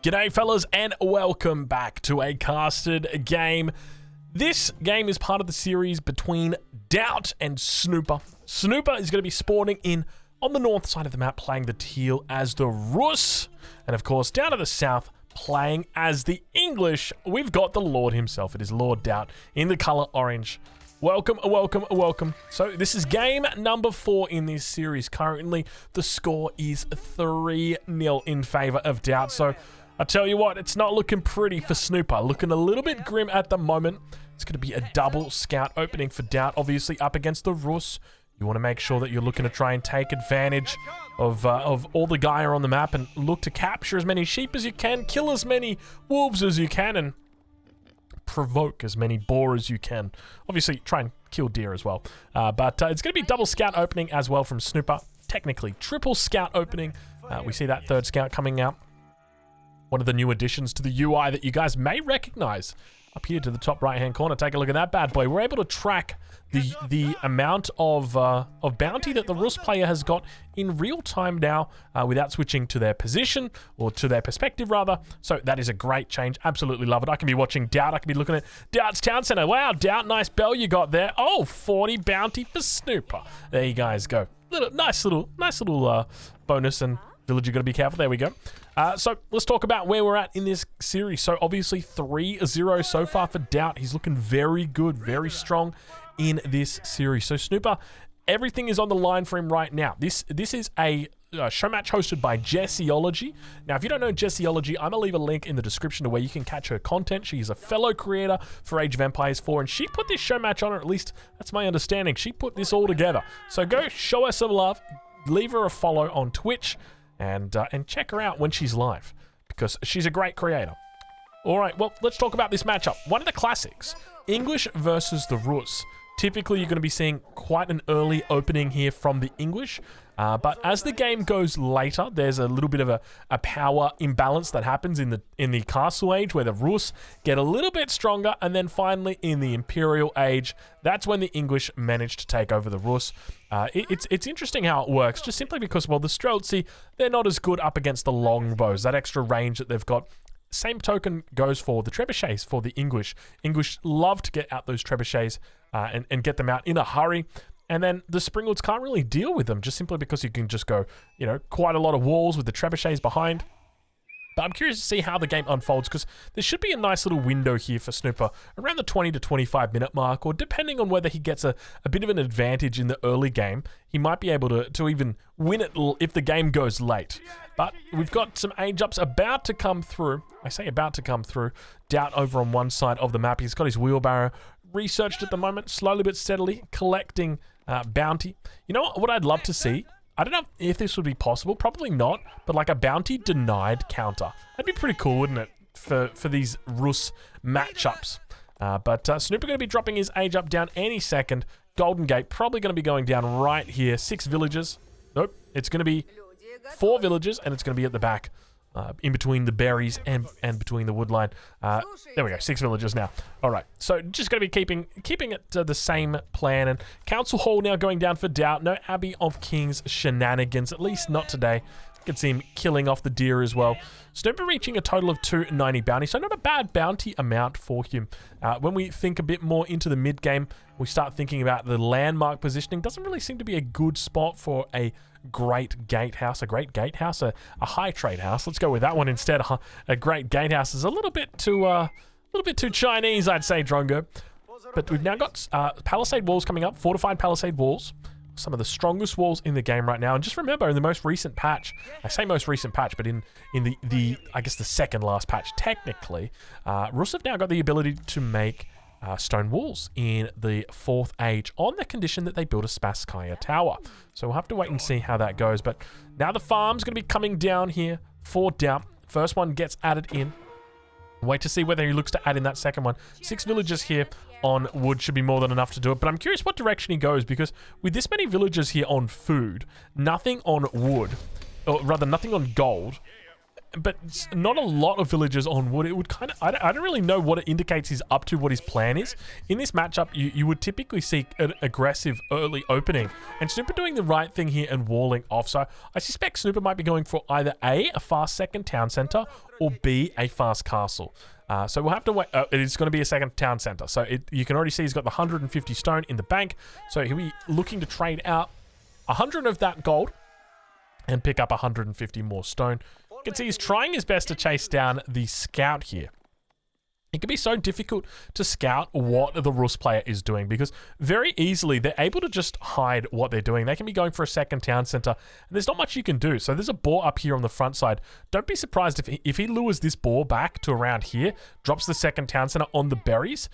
G'day fellas and welcome back to a casted game. This game is part of the series between Doubt and Snooper. Snooper is going to be spawning in on the north side of the map playing the teal as the Rus. And of course down to the south playing as the English. We've got the Lord himself. It is Lord Doubt in the color orange. Welcome, welcome, welcome. So this is game number 4 in this series. Currently the score is 3-0 in favor of Doubt. So I tell you what, it's not looking pretty for Snooper. Looking a little bit grim at the moment. It's going to be a double scout opening for Doubt, obviously up against the Rus. You want to make sure that you're looking to try and take advantage of all the Gaia on the map and look to capture as many sheep as you can, kill as many wolves as you can, and provoke as many boar as you can. Obviously, try and kill deer as well. But it's going to be double scout opening as well from Snooper. Technically, triple scout opening. We see that third scout coming out. One of the new additions to the UI that you guys may recognize up here to the top right-hand corner. Take a look at that bad boy. We're able to track the amount of bounty that the Rus player has got in real time now without switching to their position or to their perspective rather. So that is a great change. Absolutely love it. I can be watching Doubt. I can be looking at Doubt's Town Center. Wow, Doubt, nice bell you got there. Oh, 40 bounty for Snooper. There you guys go. Nice little bonus and village. You got to be careful. There we go. So let's talk about where we're at in this series. So obviously 3-0 so far for Doubt. He's looking very good, very strong in this series. So Snooper, everything is on the line for him right now. This is a show match hosted by Jessiology. Now, if you don't know Jessiology, I'm going to leave a link in the description to where you can catch her content. She is a fellow creator for Age of Empires 4, and she put this show match on, or at least that's my understanding. She put this all together. So go show her some love, leave her a follow on Twitch, and check her out when she's live, because she's a great creator. All right, well, let's talk about this matchup. One of the classics, English versus the Rus. Typically, you're going to be seeing quite an early opening here from the English, but as the game goes later, there's a little bit of a power imbalance that happens in the Castle Age, where the Rus get a little bit stronger, and then finally in the Imperial Age, that's when the English manage to take over the Rus. It's interesting how it works, just simply because, well, the Streltsy, they're not as good up against the longbows, that extra range that they've got. Same token goes for the trebuchets for the English. English love to get out those trebuchets and get them out in a hurry. And then the Springlets can't really deal with them, just simply because you can just go, quite a lot of walls with the trebuchets behind. But I'm curious to see how the game unfolds, because there should be a nice little window here for Snooper around the 20 to 25 minute mark, or depending on whether he gets a bit of an advantage in the early game, he might be able to even win it if the game goes late. But we've got some age ups about to come through. I say about to come through. Doubt over on one side of the map. He's got his wheelbarrow researched at the moment, slowly but steadily collecting bounty. You know what I'd love to see? I don't know if this would be possible, probably not, but like a bounty denied counter. That'd be pretty cool, wouldn't it, for these Rus matchups? But Snooper going to be dropping his age up down any second. Golden Gate probably going to be going down right here. 6 villages. Nope, it's going to be 4 villages, and it's going to be at the back. In between the berries and between the woodline. There we go, 6 villages now. All right, so just going to be keeping it the same plan. And Council Hall now going down for Doubt. No Abbey of Kings shenanigans, at least not today. You can see him killing off the deer as well. Snooper reaching a total of 290 bounty, so not a bad bounty amount for him. When we think a bit more into the mid-game, we start thinking about the landmark positioning. Doesn't really seem to be a good spot for a great gatehouse. A great gatehouse, a high trade house. Let's go with that one instead. A great gatehouse is a little bit too Chinese, I'd say, Drongo. But we've now got palisade walls coming up, fortified palisade walls. Some of the strongest walls in the game right now. And just remember, in the most recent patch, I say most recent patch, but in the I guess the second last patch, technically, Rus have now got the ability to make stone walls in the 4th age on the condition that they build a Spasskaya tower. So we'll have to wait and see how that goes. But now the farm's going to be coming down here for Doubt. First one gets added in. Wait to see whether he looks to add in that second one. 6 villages here on wood should be more than enough to do it. But I'm curious what direction he goes, because with this many villages here on food, nothing on wood, or rather nothing on gold, but not a lot of villagers on wood. It would kind of, I don't really know what it indicates he's up to, what his plan is. In this matchup, you would typically see an aggressive early opening, and Snooper doing the right thing here and walling off. So I suspect Snooper might be going for either A, a fast second town center, or B, a fast castle. So we'll have to wait. It's going to be a second town center. So you can already see he's got the 150 stone in the bank. So he'll be looking to trade out 100 of that gold and pick up 150 more stone. You can see he's trying his best to chase down the scout here. It can be so difficult to scout what the Rus player is doing because very easily they're able to just hide what they're doing. They can be going for a second town center, and there's not much you can do. So there's a boar up here on the front side. Don't be surprised if he lures this boar back to around here, drops the second town center on the berries.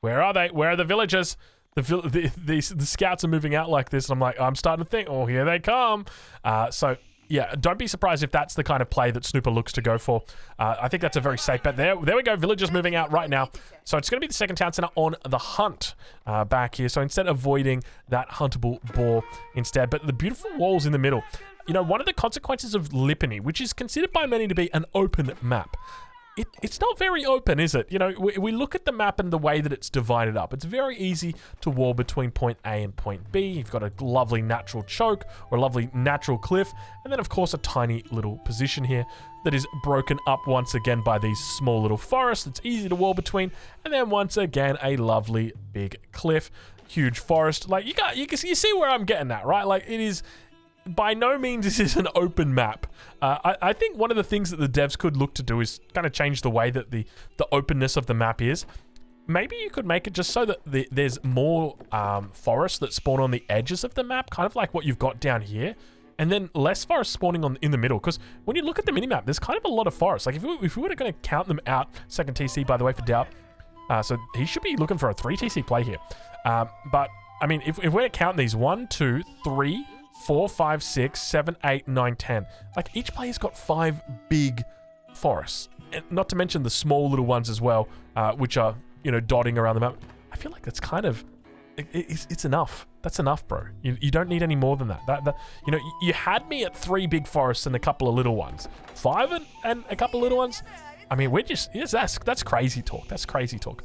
Where are they? Where are the villagers? The scouts are moving out like this, and I'm like, I'm starting to think, oh, here they come. So yeah, don't be surprised if that's the kind of play that Snooper looks to go for. I think that's a very safe bet. There we go. Villagers moving out right now. So it's going to be the second town center on the hunt back here. So instead of avoiding that huntable boar instead. But the beautiful walls in the middle. You know, one of the consequences of Lipany, which is considered by many to be an open map, it's not very open, is it? You know, we look at the map and the way that it's divided up. It's very easy to wall between point A and point B. You've got a lovely natural choke or a lovely natural cliff. And then, of course, a tiny little position here that is broken up once again by these small little forests. It's easy to wall between. And then once again, a lovely big cliff, huge forest. Like, you see where I'm getting at, right? Like, it is... By no means this is an open map. I think one of the things that the devs could look to do is kind of change the way that the openness of the map is. Maybe you could make it just so that there's more forests that spawn on the edges of the map, kind of like what you've got down here, and then less forests spawning in the middle. Because when you look at the minimap, there's kind of a lot of forests. Like if we were going to count them out, second TC by the way for Doubt, so he should be looking for a 3 TC play here. But I mean, if we're counting these 1, 2, 3, 4, 5, 6, 7, 8, 9, 10. Like each player's got 5 big forests, and not to mention the small little ones as well, which are, you know, dotting around the map. I feel like that's kind of, it's enough. That's enough, bro. You don't need any more than that. You know, you had me at 3 big forests and a couple of little ones. 5 and a couple of little ones. I mean, that's crazy talk. That's crazy talk.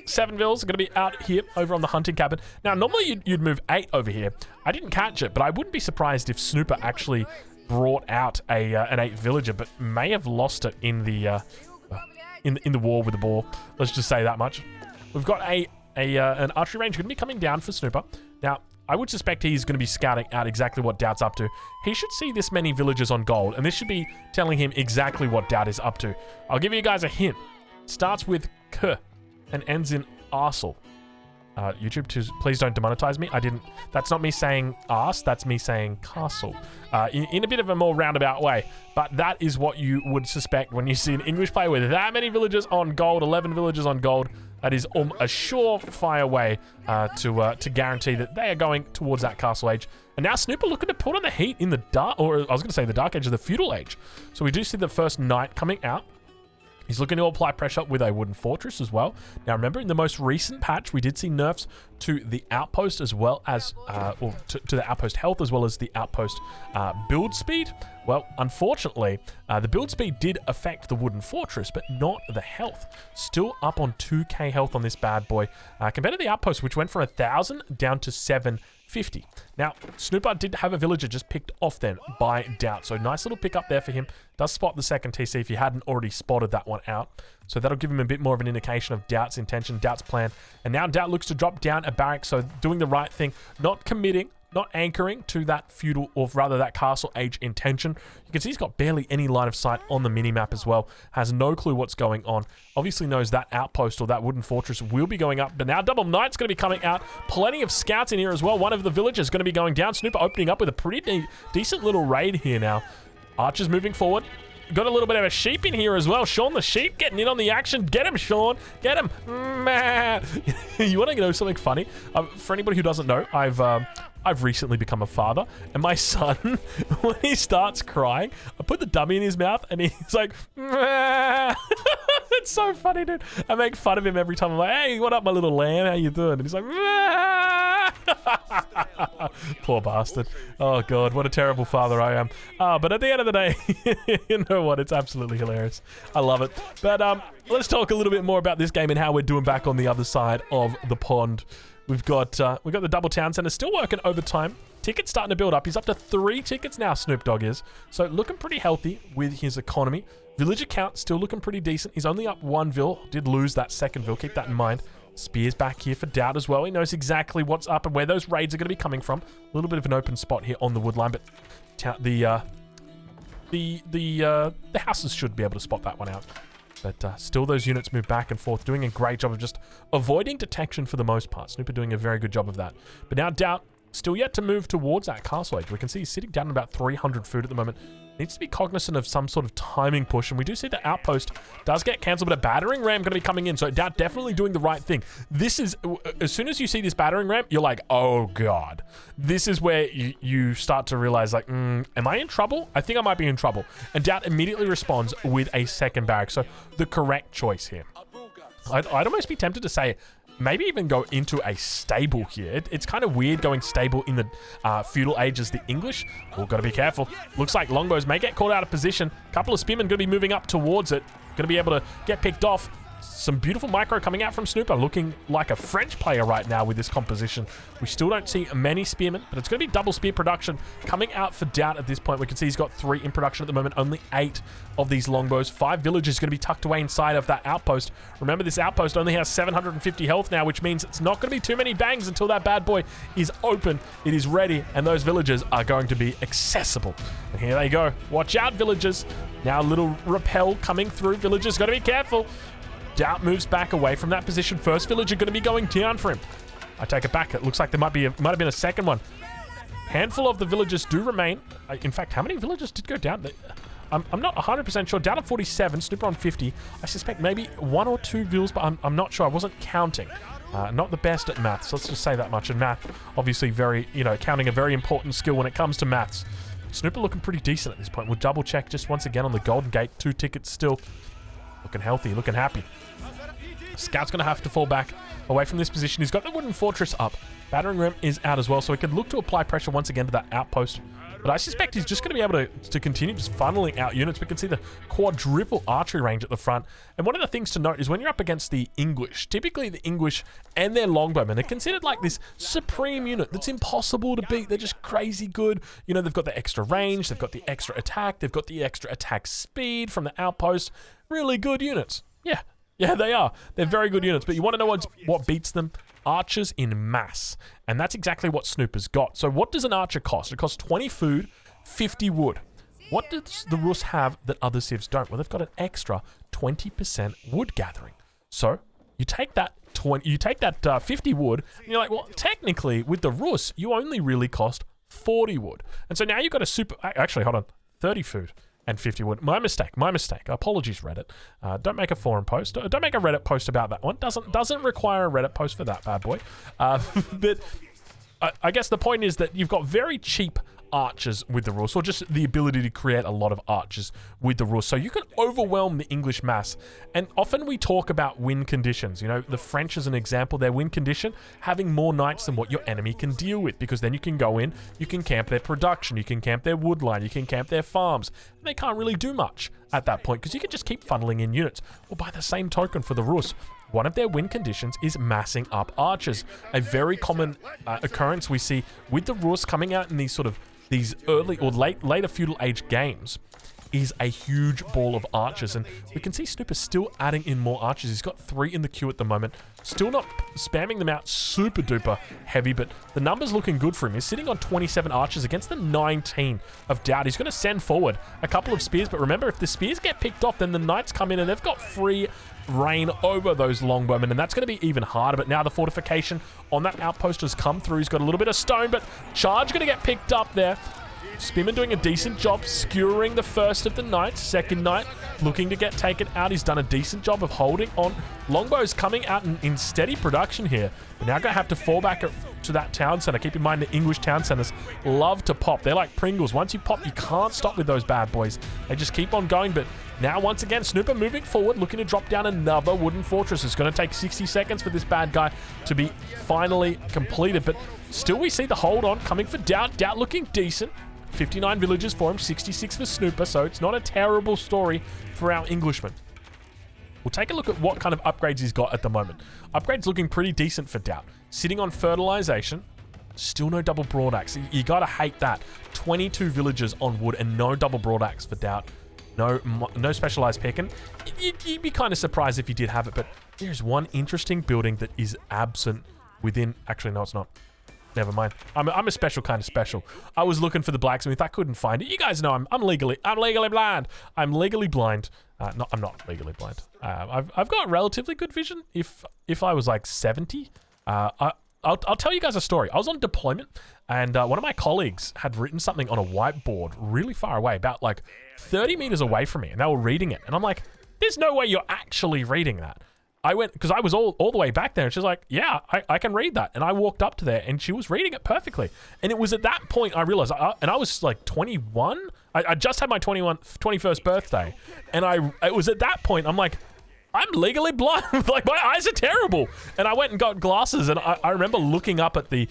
7 vills are going to be out here over on the hunting cabin. Now, normally you'd move 8 over here. I didn't catch it, but I wouldn't be surprised if Snooper actually brought out an 8 villager, but may have lost it in the war with the boar. Let's just say that much. We've got an archery range going to be coming down for Snooper. Now, I would suspect he's going to be scouting out exactly what Doubt's up to. He should see this many villagers on gold, and this should be telling him exactly what Doubt is up to. I'll give you guys a hint. It starts with K and ends in arsel. YouTube, please don't demonetize me. That's not me saying arse, that's me saying castle. In a bit of a more roundabout way. But that is what you would suspect when you see an English player with that many villagers on gold, 11 villagers on gold. That is a surefire way to guarantee that they are going towards that castle age. And now Snooper looking to put on the heat in the dark, or I was going to say the dark age of the feudal age. So we do see the first knight coming out. He's looking to apply pressure with a wooden fortress as well. Now remember, in the most recent patch, we did see nerfs to the outpost as well as, or to the outpost health as well as the outpost build speed. Well, unfortunately, the build speed did affect the wooden fortress, but not the health. Still up on 2k health on this bad boy, compared to the outpost, which went from 1,000 down to 750. Now, Snooper did have a villager just picked off then by Doubt. So nice little pick up there for him. Does spot the second TC if you hadn't already spotted that one out. So that'll give him a bit more of an indication of Doubt's intention, Doubt's plan. And now Doubt looks to drop down a barrack, so doing the right thing, not committing, not anchoring to that feudal, or rather that castle age intention. You can see he's got barely any line of sight on the minimap as well. Has no clue what's going on. Obviously knows that outpost or that wooden fortress will be going up. But now Double Knight's going to be coming out. Plenty of scouts in here as well. One of the villagers is going to be going down. Snooper opening up with a pretty decent little raid here now. Archers moving forward. Got a little bit of a sheep in here as well. Sean the sheep getting in on the action. Get him, Sean. Get him. You want to know something funny? For anybody who doesn't know, I've recently become a father, and my son, when he starts crying, I put the dummy in his mouth, and he's like, It's so funny, dude. I make fun of him every time. I'm like, hey, what up, my little lamb? How you doing? And he's like, poor bastard. Oh, God, what a terrible father I am. But at the end of the day, you know what? It's absolutely hilarious. I love it. But let's talk a little bit more about this game and how we're doing back on the other side of the pond. We've got the double town center still working overtime. Tickets starting to build up. He's up to 3 tickets now, Snoop Dogg is. So looking pretty healthy with his economy. Villager count still looking pretty decent. He's only up 1 vill. Did lose that second vill. Keep that in mind. Spear's back here for Doubt as well. He knows exactly what's up and where those raids are going to be coming from. A little bit of an open spot here on the wood line, but the houses should be able to spot that one out. But still those units move back and forth, doing a great job of just avoiding detection for the most part. Snooper doing a very good job of that. But now Doubt still yet to move towards that castle edge. We can see he's sitting down at about 300 food at the moment. Needs to be cognizant of some sort of timing push. And we do see the outpost does get cancelled, but a battering ram going to be coming in. So Doubt definitely doing the right thing. This is, as soon as you see this battering ram, you're like, oh God. This is where you start to realize like, am I in trouble? I think I might be in trouble. And Doubt immediately responds with a second barrack. So the correct choice here. I'd almost be tempted to say, maybe even go into a stable here. It's kind of weird going stable in the feudal age as the English. Oh, got to be careful. Looks like longbows may get caught out of position. A couple of spearmen going to be moving up towards it. Going to be able to get picked off. Some beautiful micro coming out from Snooper, looking like a French player right now with this composition. We still don't see many spearmen, but it's going to be double spear production coming out for Doubt at this point. We can see he's got 3 in production at the moment, only 8 of these longbows. 5 villagers going to be tucked away inside of that outpost. Remember, this outpost only has 750 health now, which means it's not going to be too many bangs until that bad boy is open. It is ready, and those villagers are going to be accessible. And here they go. Watch out, villagers. Now a little repel coming through. Villagers got to be careful. Doubt moves back away from that position. First villager going to be going down for him. I take it back. It looks like there might have been a second one. Handful of the villagers do remain. In fact, how many villagers did go down? I'm not 100% sure. Down at 47, Snooper on 50. I suspect maybe 1 or 2 vills, but I'm not sure. I wasn't counting. Not the best at maths. Let's just say that much. And math, obviously, counting a very important skill when it comes to maths. Snooper looking pretty decent at this point. We'll double check just once again on the Golden Gate. 2 tickets still. Looking healthy, looking happy. Scout's going to have to fall back away from this position. He's got the wooden fortress up. Battering ram is out as well, so he could look to apply pressure once again to that outpost. But I suspect he's just going to be able to continue just funneling out units. We can see the quadruple archery range at the front. And one of the things to note is when you're up against the English, typically the English and their longbowmen are considered like this supreme unit that's impossible to beat. They're just crazy good. You know, they've got the extra range, they've got the extra attack, they've got the extra attack speed from the outpost. Really good units. Yeah, they are. They're very good units. But you want to know what beats them? Archers in mass. And that's exactly what Snooper's got. So what does an archer cost? It costs 20 food, 50 wood. What does the Rus have that other civs don't? Well, they've got an extra 20% wood gathering. So you take that 50 wood, and you're like, well, technically, with the Rus, you only really cost 40 wood. And so now you've got actually, hold on, 30 food. And 50 wood. My mistake. Apologies, Reddit. Don't make a forum post. Don't make a Reddit post about that one. Doesn't require a Reddit post for that bad boy. But I guess the point is that you've got very cheap archers with the Rus, or just the ability to create a lot of archers with the Rus. So you can overwhelm the English mass. And often we talk about win conditions. You know, the French as an example, their win condition, having more knights than what your enemy can deal with, because then you can go in, you can camp their production, you can camp their wood line, you can camp their farms. And they can't really do much at that point, because you can just keep funneling in units. Well, by the same token for the Rus, one of their win conditions is massing up archers. A very common occurrence we see with the Rus coming out in these early or later feudal age games is a huge ball of archers. And we can see Snooper still adding in more archers. He's got 3 in the queue at the moment. Still not spamming them out super duper heavy, but the numbers looking good for him. He's sitting on 27 archers against the 19 of Doubt. He's going to send forward a couple of spears, but remember, if the spears get picked off, then the knights come in and they've got free reign over those longbowmen, and that's going to be even harder. But now the fortification on that outpost has come through. He's got a little bit of stone, but charge going to get picked up there. Spearman doing a decent job skewering the first of the knights. Second knight looking to get taken out. He's done a decent job of holding on. Longbow's coming out in steady production here. We're now going to have to fall back to that town center. Keep in mind the English town centers love to pop. They're like Pringles. Once you pop, you can't stop with those bad boys. They just keep on going. But now, once again, Snooper moving forward, looking to drop down another wooden fortress. It's going to take 60 seconds for this bad guy to be finally completed. But still, we see the hold on coming for Doubt. Doubt looking decent. 59 villagers for him, 66 for Snooper, so it's not a terrible story for our Englishman. We'll take a look at what kind of upgrades he's got at the moment. Upgrades looking pretty decent for Doubt. Sitting on fertilization, still no double broadaxe. You gotta hate that. 22 villagers on wood and no double broadaxe for Doubt. No specialized picking. You'd be kind of surprised if you did have it, but there's one interesting building that is absent within... Actually, no, it's not. Never mind. I'm a special kind of special. I was looking for the blacksmith. I couldn't find it. You guys know I'm legally blind. I'm legally blind. No, I'm not legally blind. I've got relatively good vision. If I was like 70, I'll tell you guys a story. I was on deployment, and one of my colleagues had written something on a whiteboard really far away, about like 30 meters away from me, and they were reading it. And I'm like, there's no way you're actually reading that. I went, because I was all the way back there, and she's like, yeah, I can read that. And I walked up to there, and she was reading it perfectly. And it was at that point I realized, and I was like 21. I just had my 21st birthday. And it was at that point, I'm like, I'm legally blind. Like, my eyes are terrible. And I went and got glasses, and I remember looking up at the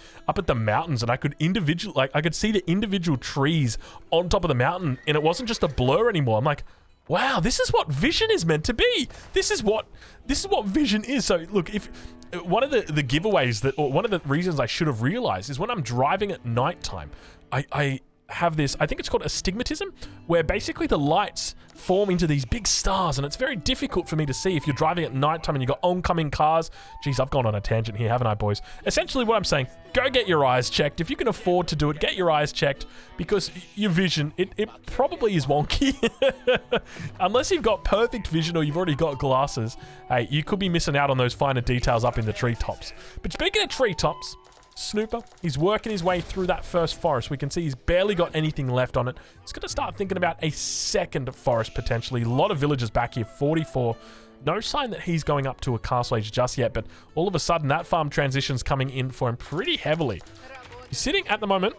mountains, and I could I could see the individual trees on top of the mountain, and it wasn't just a blur anymore. I'm like, wow, this is what vision is meant to be. This is what vision is. So look, if one of the giveaways or one of the reasons I should have realized is when I'm driving at nighttime, I have this, I think it's called astigmatism, where basically the lights form into these big stars, and it's very difficult for me to see if you're driving at nighttime and you've got oncoming cars. Jeez, I've gone on a tangent here, haven't I, boys? Essentially what I'm saying, go get your eyes checked. If you can afford to do it, get your eyes checked, because your vision, it probably is wonky. Unless you've got perfect vision or you've already got glasses, hey, you could be missing out on those finer details up in the treetops. But speaking of treetops, Snooper, he's working his way through that first forest. We can see he's barely got anything left on it. He's going to start thinking about a second forest, potentially. A lot of villagers back here, 44. No sign that he's going up to a castle age just yet, but all of a sudden, that farm transition's coming in for him pretty heavily. He's sitting at the moment...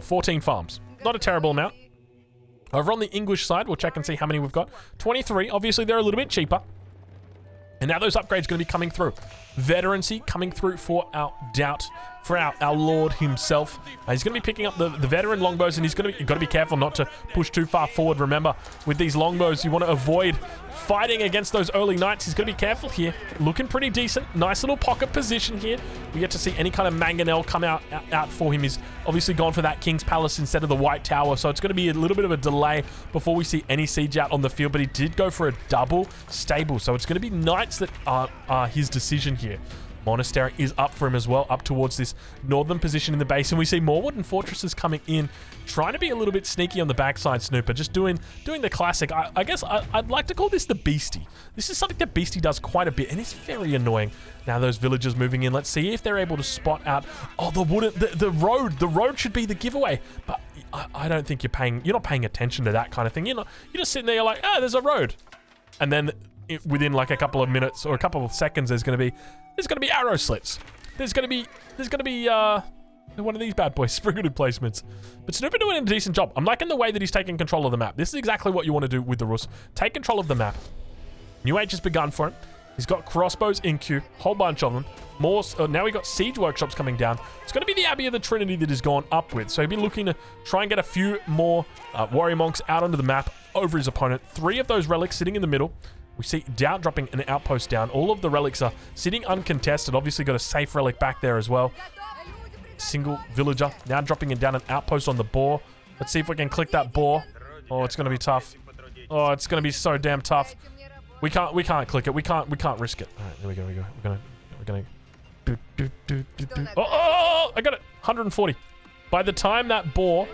14 farms. Not a terrible amount. Over on the English side, we'll check and see how many we've got. 23. Obviously, they're a little bit cheaper. And now those upgrades are going to be coming through. Veterancy coming through for our Doubt, for our Lord himself. He's going to be picking up the veteran longbows, and you've got to be careful not to push too far forward. Remember, with these longbows, you want to avoid fighting against those early knights. He's going to be careful here. Looking pretty decent. Nice little pocket position here. We get to see any kind of mangonel come out for him. He's obviously gone for that King's Palace instead of the White Tower, so it's going to be a little bit of a delay before we see any siege out on the field, but he did go for a double stable, so it's going to be knights that are his decision here. Monastery is up for him as well, up towards this northern position in the base, and we see more wooden fortresses coming in, trying to be a little bit sneaky on the backside, Snooper, just doing the classic. I guess I'd like to call this the Beastie. This is something that Beastie does quite a bit, and it's very annoying. Now those villagers moving in, let's see if they're able to spot out, the road should be the giveaway, but I don't think you're not paying attention to that kind of thing. You're just sitting there, you're like, there's a road, and then within like a couple of minutes or a couple of seconds, there's going to be arrow slits. There's going to be one of these bad boys, sprinkled placements. But Snooper doing a decent job. I'm liking the way that he's taking control of the map. This is exactly what you want to do with the Rus. Take control of the map. New Age has begun for him. He's got crossbows in queue, whole bunch of them. More. Now we got siege workshops coming down. It's going to be the Abbey of the Trinity that he's gone up with. So he'll be looking to try and get a few more warrior monks out onto the map over his opponent. 3 of those relics sitting in the middle. We see Doubt dropping an outpost down. All of the relics are sitting uncontested. Obviously got a safe relic back there as well. Single villager now dropping it down an outpost on the boar. Let's see if we can click that boar. Oh, it's going to be tough. Oh, it's going to be so damn tough. We can't click it. We can't risk it. All right, there we go. We're gonna. Oh, I got it. 140. By the time that boar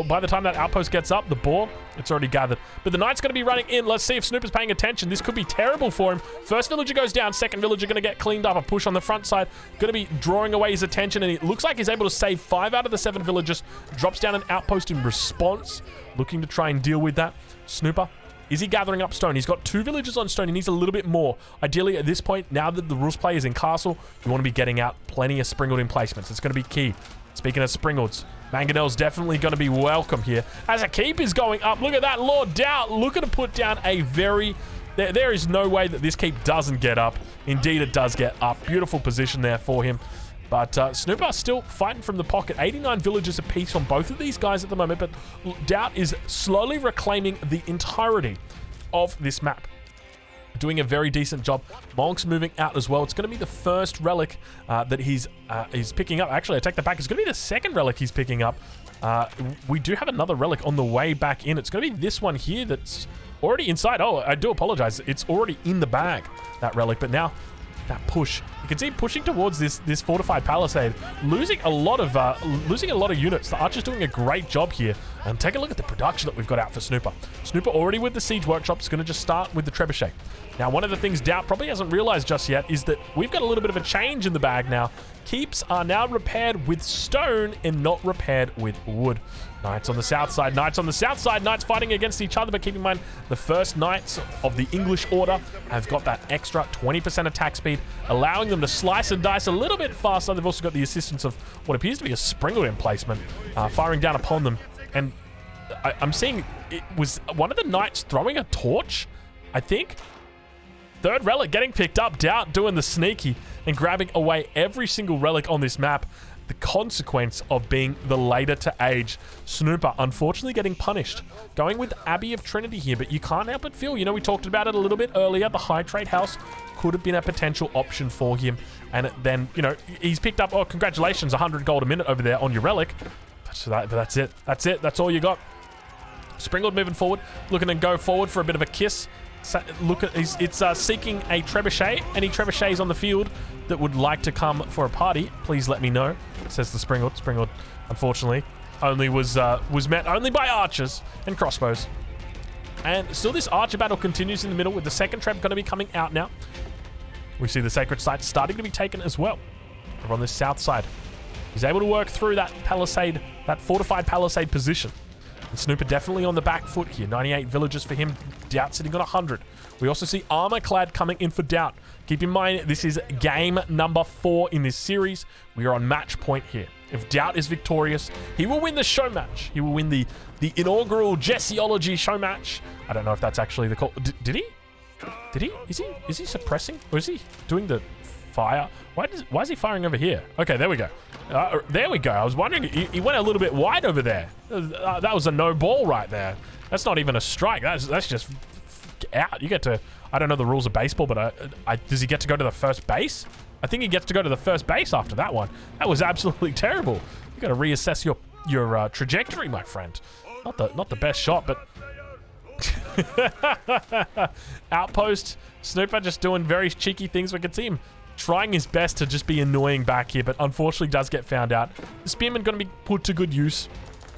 by the time that outpost gets up, the boar, it's already gathered. But the knight's going to be running in. Let's see if Snooper's paying attention. This could be terrible for him. First villager goes down. Second villager going to get cleaned up. A push on the front side. Going to be drawing away his attention. And it looks like he's able to save 5 out of the 7 villagers. Drops down an outpost in response. Looking to try and deal with that. Snooper, is he gathering up stone? He's got 2 villagers on stone. He needs a little bit more. Ideally, at this point, now that the rules play is in castle, you want to be getting out plenty of springled emplacements. It's going to be key. Speaking of springleds, Mangonel's definitely going to be welcome here. As a keep is going up, look at that, Lord Doubt looking to put down a very... There is no way that this keep doesn't get up. Indeed, it does get up. Beautiful position there for him. But Snooper still fighting from the pocket. 89 villagers apiece on both of these guys at the moment, but Doubt is slowly reclaiming the entirety of this map. Doing a very decent job. Monk's moving out as well. It's going to be the first relic that he's picking up. Actually, I take that back. It's going to be the second relic he's picking up. We do have another relic on the way back in. It's going to be this one here that's already inside. Oh, I do apologize. It's already in the bag, that relic. But now, that push. You can see him pushing towards this fortified palisade, losing a lot of units. The Archer's doing a great job here. And take a look at the production that we've got out for Snooper. Snooper already with the siege workshop is going to just start with the trebuchet. Now, one of the things Doubt probably hasn't realized just yet is that we've got a little bit of a change in the bag now. Keeps are now repaired with stone and not repaired with wood. Knights on the south side, Knights on the south side, Knights fighting against each other, but keep in mind, the first Knights of the English Order have got that extra 20% attack speed, allowing them to slice and dice a little bit faster. They've also got the assistance of what appears to be a springle emplacement, firing down upon them. And I'm seeing it was one of the Knights throwing a torch, I think. Third relic getting picked up. Doubt doing the sneaky and grabbing away every single relic on this map. The consequence of being the later to age. Snooper, unfortunately, getting punished. Going with Abbey of Trinity here, but you can't help but feel, you know, we talked about it a little bit earlier. The High Trade House could have been a potential option for him. And then, you know, he's picked up, oh, congratulations, 100 gold a minute over there on your relic. So that's it. That's it. That's all you got. Springled moving forward, looking to go forward for a bit of a kiss. Look at it's seeking a trebuchet. Any trebuchets on the field that would like to come for a party, please let me know. Says the Springled. Springled, unfortunately, only was met only by archers and crossbows. And still, this archer battle continues in the middle with the second trap going to be coming out now. We see the sacred site starting to be taken as well. Over on this south side, he's able to work through that palisade, that fortified palisade position. And Snooper definitely on the back foot here. 98 villagers for him. Doubt sitting on 100. We also see Armor Clad coming in for Doubt. Keep in mind, this is game number 4 in this series. We are on match point here. If Doubt is victorious, he will win the show match. He will win the inaugural Jesseology show match. I don't know if that's actually the call. Did he? Did he? Is he suppressing? Or is he doing the fire? Why is he firing over here? Okay, there we go. There we go. I was wondering, he went a little bit wide over there. That was a no ball right there. That's not even a strike. That's just out. You get to, I don't know the rules of baseball, but does he get to go to the first base? I think he gets to go to the first base after that one. That was absolutely terrible. You got to reassess your trajectory, my friend. Not the best shot, but outpost. Snooper just doing very cheeky things. We can see him trying his best to just be annoying back here, but unfortunately does get found out. The Spearman going to be put to good use.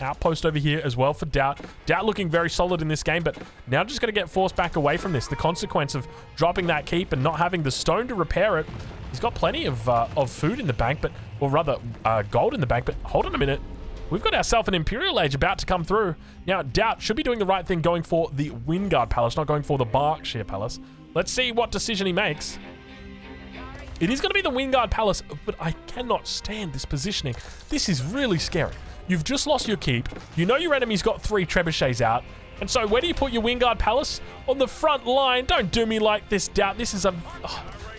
Outpost over here as well for Doubt. Doubt looking very solid in this game, but now just going to get forced back away from this. The consequence of dropping that keep and not having the stone to repair it. He's got plenty of food in the bank, but, or rather, gold in the bank, but hold on a minute. We've got ourselves an Imperial Age about to come through. Now, Doubt should be doing the right thing going for the Wyngard Palace, not going for the Berkshire Palace. Let's see what decision he makes. It is going to be the Wyngard Palace, but I cannot stand this positioning. This is really scary. You've just lost your keep. You know your enemy's got 3 trebuchets out. And so where do you put your Wyngard Palace? On the front line. Don't do me like this, Doubt. This is a...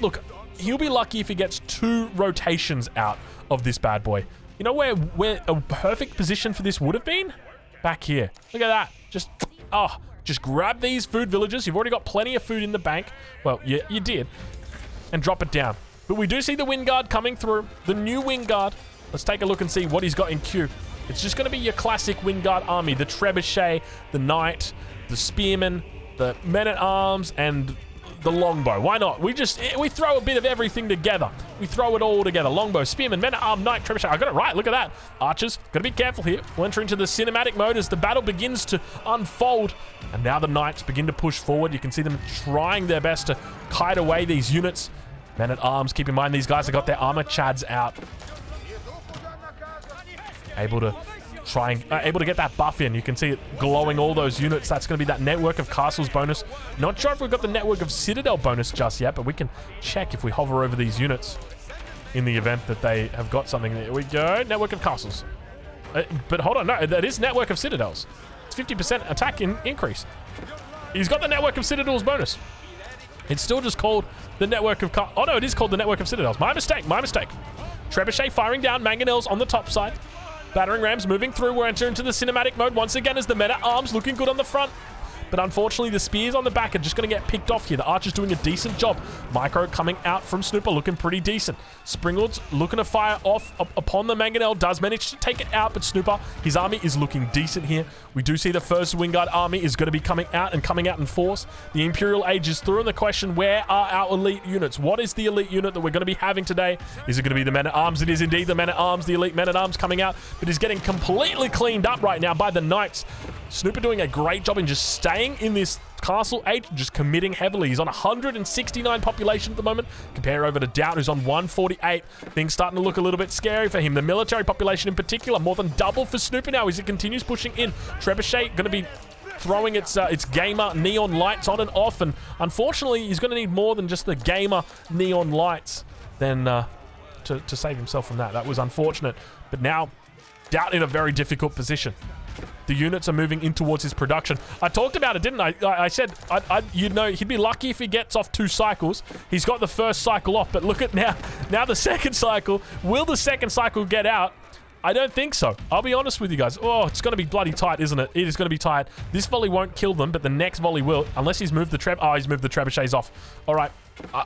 look, he'll be lucky if he gets 2 rotations out of this bad boy. You know where a perfect position for this would have been? Back here. Look at that. Just grab these food villagers. You've already got plenty of food in the bank. Well, you did. And drop it down. But we do see the Wyngard coming through. The new Wyngard. Let's take a look and see what he's got in queue. It's just going to be your classic Wyngard army. The Trebuchet, the Knight, the Spearman, the Men-at-Arms, and the longbow. Why not? We throw a bit of everything together. We throw it all together. Longbow, spearman, men-at-arms, knight, trebuchet. I got it right. Look at that. Archers, got to be careful here. We'll enter into the cinematic mode as the battle begins to unfold. And now the knights begin to push forward. You can see them trying their best to kite away these units. Men-at-arms, keep in mind these guys have got their armor chads out. Able to get that buff in. You can see it glowing all those units. That's going to be that network of castles bonus. Not sure if we've got the network of citadel bonus just yet, but we can check if we hover over these units in the event that they have got something. There we go. Network of castles. But hold on. No, that is network of citadels. It's 50% attack increase. He's got the network of citadels bonus. It's still just called the network of... Oh, no, it is called the network of citadels. My mistake. My mistake. Trebuchet firing down. Mangonels on the top side. Battering rams moving through. We're entering into the cinematic mode once again as the men-at-arms looking good on the front. But unfortunately, the spears on the back are just going to get picked off here. The archer's doing a decent job. Micro coming out from Snooper looking pretty decent. Springald's looking to fire off upon the Mangonel. Does manage to take it out, but Snooper, his army is looking decent here. We do see the first Wyngard army is going to be coming out in force. The Imperial Age is through, and the question, where are our elite units? What is the elite unit that we're going to be having today? Is it going to be the Men-at-Arms? It is indeed the Men-at-Arms, the elite Men-at-Arms coming out, but is getting completely cleaned up right now by the Knights. Snooper doing a great job in just staying in this castle age, just committing heavily. He's on 169 population at the moment. Compare over to Doubt, who's on 148. Things starting to look a little bit scary for him. The military population in particular, more than double for Snooper now as it continues pushing in. Trebuchet going to be throwing its gamer neon lights on and off, and unfortunately, he's going to need more than just the gamer neon lights than to save himself from that. That was unfortunate, but now Doubt in a very difficult position. The units are moving in towards his production. I talked about it, didn't I? I said, you'd know, he'd be lucky if he gets off 2 cycles. He's got the first cycle off, but look at now. Now the second cycle. Will the second cycle get out? I don't think so. I'll be honest with you guys. Oh, it's going to be bloody tight, isn't it? It is going to be tight. This volley won't kill them, but the next volley will, unless he's moved the he's moved the trebuchets off. All right.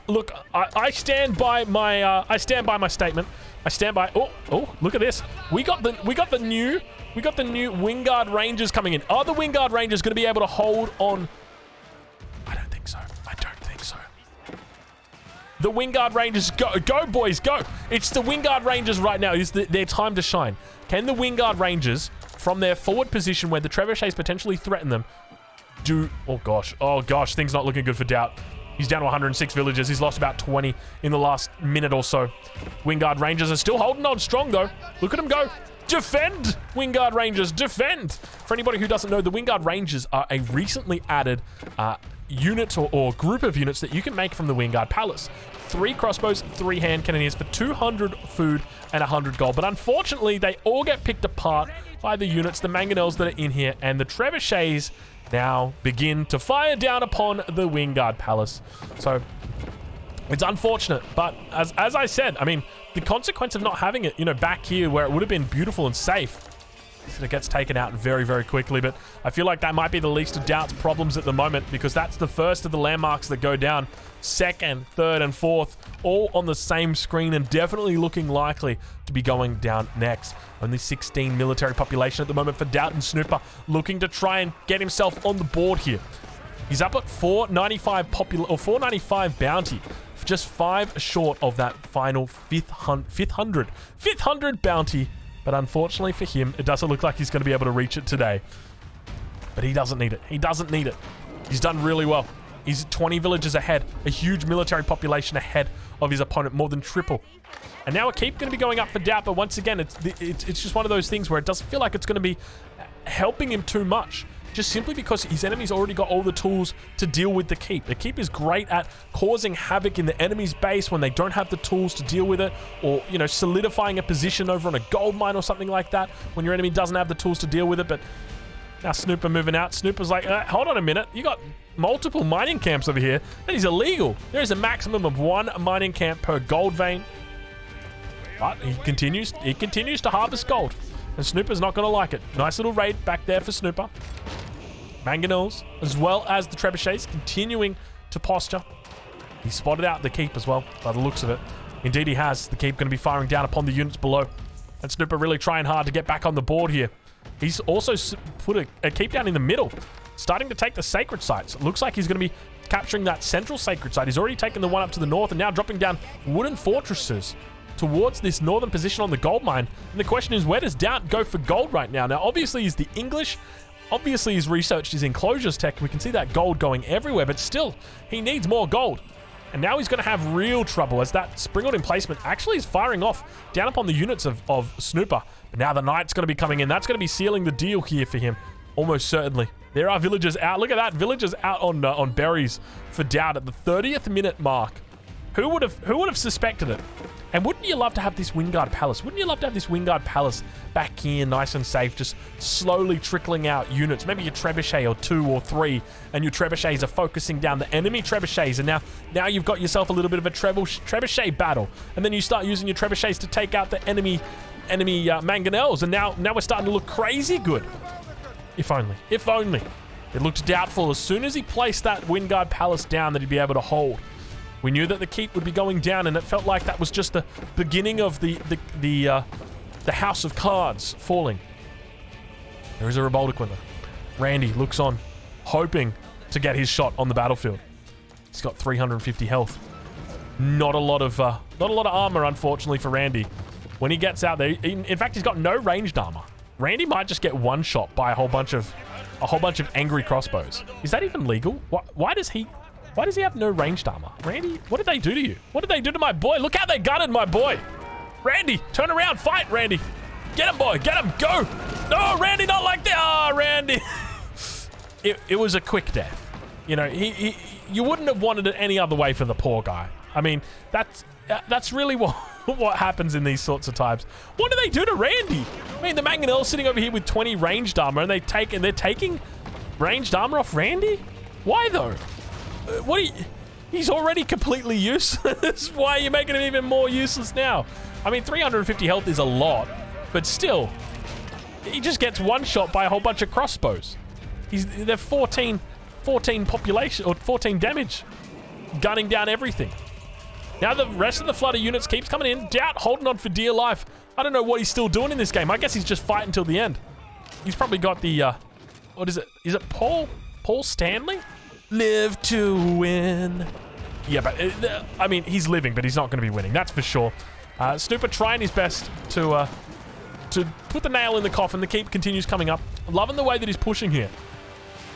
Look, I stand by my statement. I stand by. Oh, look at this. We got the new Wyngard Rangers coming in. Are the Wyngard Rangers going to be able to hold on? I don't think so. I don't think so. The Wyngard Rangers, go boys, go. It's the Wyngard Rangers right now. It's their time to shine. Can the Wyngard Rangers, from their forward position where the trebuchets potentially threaten them, do... Oh gosh, things not looking good for Doubt. He's down to 106 villagers. He's lost about 20 in the last minute or so. Wyngard Rangers are still holding on strong, though. Look at him go. Defend, Wyngard Rangers, defend. For anybody who doesn't know, the Wyngard Rangers are a recently added unit or group of units that you can make from the Wyngard Palace. 3 crossbows, 3 hand cannoneers for 200 food and 100 gold. But unfortunately, they all get picked apart by the units, the Mangonels that are in here, and the trebuchets now begin to fire down upon the Wyngard Palace. So it's unfortunate, but as I said, I mean, the consequence of not having it, back here where it would have been beautiful and safe, so it gets taken out very, very quickly. But I feel like that might be the least of Doubt's problems at the moment, because that's the first of the landmarks that go down. Second, third, and fourth, all on the same screen, and definitely looking likely to be going down next. Only 16 military population at the moment for Doubt, and Snooper looking to try and get himself on the board here. He's up at 495 bounty, just 5 short of that final 500 bounty. But unfortunately for him, it doesn't look like he's going to be able to reach it today. But he doesn't need it. He doesn't need it. He's done really well. He's 20 villages ahead, a huge military population ahead of his opponent, more than triple. And now a keep going to be going up for Doubt, but once again, it's just one of those things where it doesn't feel like it's going to be helping him too much, just simply because his enemy's already got all the tools to deal with the keep. The keep is great at causing havoc in the enemy's base when they don't have the tools to deal with it, or, solidifying a position over on a gold mine or something like that when your enemy doesn't have the tools to deal with it. But now Snooper moving out. Snooper's like, hold on a minute. You got multiple mining camps over here. That is illegal. There is a maximum of 1 mining camp per gold vein. But he continues to harvest gold. And Snooper's not going to like it. Nice little raid back there for Snooper. Mangonels, as well as the trebuchets, continuing to posture. He spotted out the keep as well, by the looks of it. Indeed he has. The keep going to be firing down upon the units below. And Snooper really trying hard to get back on the board here. He's also put a keep down in the middle, starting to take the sacred sites. It looks like he's going to be capturing that central sacred site. He's already taken the one up to the north and now dropping down wooden fortresses towards this northern position on the gold mine. And the question is, where does Doubt go for gold right now? Now, obviously, he's the English. Obviously, he's researched his enclosures tech. We can see that gold going everywhere, but still, he needs more gold. And now he's going to have real trouble as that springald emplacement actually is firing off down upon the units of Snooper. But now the knight's going to be coming in. That's going to be sealing the deal here for him, almost certainly. There are villagers out. Look at that. Villagers out on berries for Doubt at the 30th minute mark. Who would have suspected it? And wouldn't you love to have this Wyngard Palace? Wouldn't you love to have this Wyngard Palace back here, nice and safe, just slowly trickling out units? Maybe your trebuchet or 2 or 3, and your trebuchets are focusing down the enemy trebuchets, and now you've got yourself a little bit of a trebuchet battle, and then you start using your trebuchets to take out the enemy mangonels, and now we're starting to look crazy good. If only. It looked doubtful as soon as he placed that Wyngard Palace down that he'd be able to hold. We knew that the keep would be going down, and it felt like that was just the beginning of the house of cards falling. There is a Reboldiquin. Randy looks on, hoping to get his shot on the battlefield. He's got 350 health. Not a lot of armor, unfortunately, for Randy. When he gets out there, in fact, he's got no ranged armor. Randy might just get one shot by a whole bunch of angry crossbows. Is that even legal? Why does he have no ranged armor? Randy, what did they do to you? What did they do to my boy? Look how they gutted my boy. Randy, turn around, fight, Randy. Get him, boy, get him, go. No, Randy, not like that. Oh, Randy. It was a quick death. You know, you wouldn't have wanted it any other way for the poor guy. I mean, that's really what happens in these sorts of times. What do they do to Randy? I mean, the Mangonel's sitting over here with 20 ranged armor, and they're taking ranged armor off Randy? Why though? He's already completely useless. Why are you making him even more useless now? I mean, 350 health is a lot, but still, he just gets one shot by a whole bunch of crossbows. They're 14 population, or 14 damage, gunning down everything. Now the rest of the flood of units keeps coming in. Doubt holding on for dear life. I don't know what he's still doing in this game. I guess he's just fighting till the end. He's probably got the, what is it? Is it Paul Stanley? Live to win. Yeah, but I mean, he's living, but he's not going to be winning. That's for sure. Snooper trying his best to put the nail in the coffin. The keep continues coming up. Loving the way that he's pushing here.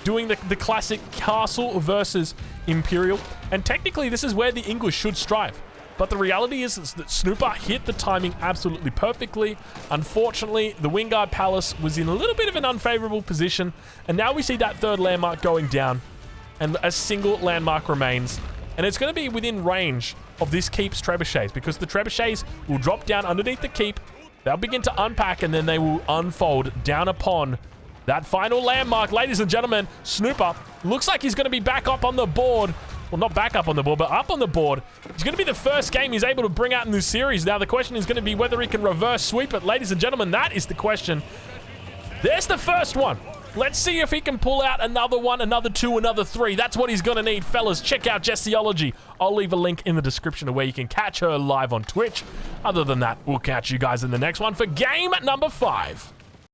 Doing the classic castle versus Imperial. And technically, this is where the English should strive. But the reality is that Snooper hit the timing absolutely perfectly. Unfortunately, the Wyngard Palace was in a little bit of an unfavorable position. And now we see that third landmark going down. And a single landmark remains. And it's going to be within range of this keep's trebuchets, because the trebuchets will drop down underneath the keep. They'll begin to unpack, and then they will unfold down upon that final landmark. Ladies and gentlemen, Snooper looks like he's going to be back up on the board. Well, not back up on the board, but up on the board. It's going to be the first game he's able to bring out in this series. Now, the question is going to be whether he can reverse sweep it. Ladies and gentlemen, that is the question. There's the first one. Let's see if he can pull out another one, another 2, another 3. That's what he's going to need, fellas. Check out Jessiology. I'll leave a link in the description of where you can catch her live on Twitch. Other than that, we'll catch you guys in the next one for game number 5.